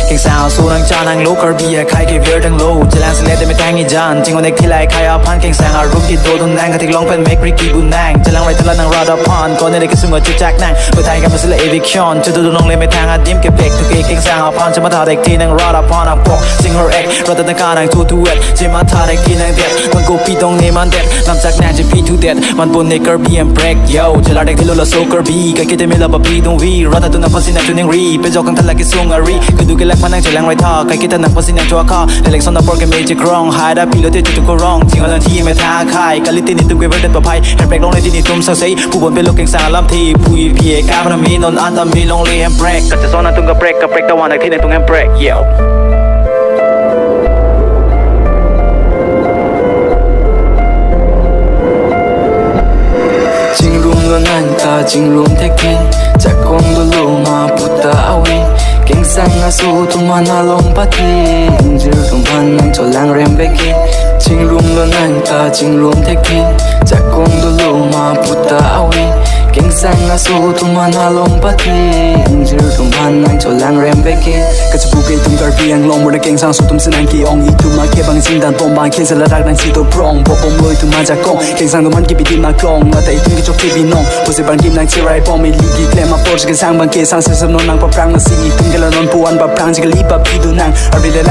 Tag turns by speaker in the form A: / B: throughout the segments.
A: เก่งสาวสู้นังจานังลูก Karbi ใครเก็บเยอะทั้งโลจะแรงสิเล็ดแต่ไม่แทงอีจานจริงวันเด็กที่ไรใครเอาพันเก่งแสงอารมณ์ที่โดนแรงกระติกร้องเป็นเมกริกีบุญแรงจะแรงไรตลอดนังรอดพรก่อนในเด็กก็สุ่มว่าจุดแจ็คนั่งเมื่อไทยกันมาสิละเอวิคชอนจะดูลงเลยไม่ทางอาดิมเก็บเด็กทุกเก่งแสงเอาพันจะมาทาเด็กที่นังรอดพรนังพวกซิงเกิลเอ็กรถตั้งการนังทูทูเอ็ดจะมาทาเด็กที่นังเด็ดมันกูพี่ตรงนี้มันเด็ดนำจากแนงจะพี่ทูเด็ดมันบนใน Karbi and break yo จะลาเด็กที่รู้ละโซ Karbi ก็คิดจะไม่ละบพี่ตรงวีรถตั้งนับพันสินังจุดยังรีเป็นเจ้าของทันละกิสูงอารีก็ดูกันแรกมันนั่งจะแรงไรท่าใครคิดจะนักพันสินังจัวข้าเล็กสนนับโปรแกรมเมจิกรองหายได้พี่เหลือที่จุดก็ร้องทิ้งเอาที่ไม่ท้าใครกันลิตินี่ตุ้มเกวเด็ดปลอดภัยแฮนด์เบรกลงในที่นี่ตุ้มสักเซผู้บนเป็นลูกเก่งสารลำทีผู้ยีพีเอก้ามันมีนนอันตามีลงเลยแฮนด์เบรกก็จะซ้อนนั่นตุ้มกับเบรกตะวันในที่ในตุ้มแฮนด์เบรกเยี่ยวจริงรวมล้วนนั่งตาจริงรวมเทคนิคจากกองดูโลมาพุทธเอาไว้เก่งสังอาสูทุมันอาลงปะทีจิรทุมันนั่งโจลังเรมเบกิจริงรวมล้วนนั่งตาจริงรวมเทคนิคจากกองดูโลมาพุทธเอาไว้เก่งสังอาสูทุมันอาลงปะทีจิรทุมันนั่งโจลังเรมเบกิก็จะพูดเกี่ยวกับ Karbi ยังลงบนเก่งสังสูทุมสนังกี่องอีทุมาเก็บบางสิ่งดันปมบางเขียนสลัดรักดังสีตัวพรองพบปมลอยทุมาจากกองเก่งสังทุมันกี่ปีดีมากองแต่อีทุมกี่จบที่บีน้องผู้เสพบางกิมนางเชียร์ไรปอมไม่ลีกี่เคลมมาโปรดกันสังบางเกสังเสพสมนนางปะพรังมาสีทุมกันละนนปวนปะพรังจะกลีปะพี่ดูนางอะไรละ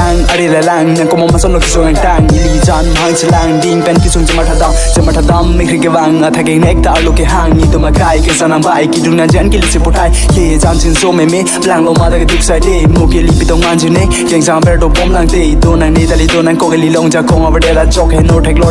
A: ลังยังก็มองมาสนุกที่สวยต่างอีลีจันหางฉลางดิ่งเป็นที่สุดจะมาทัดดำไม่เคยเก็บวังถ้าเก่งเน็กตาลูกแค่ห่างนี่ตัวมาใครเก่งสังนางใบกี่ดูนางเจนกี่ลิสิปุไทยเย่จันชินโซไม่มีพลังลงมาแต่ก็ดุกใส่ดีมูกี่ลิปิตรงงานจีเน่เก่งสังเบอร์โดบอมลังตีตัวนางนี่แต่ลีตัวนางโกเกลีลงจากคงเอาไปเดลัดจอกให้โนเทคโล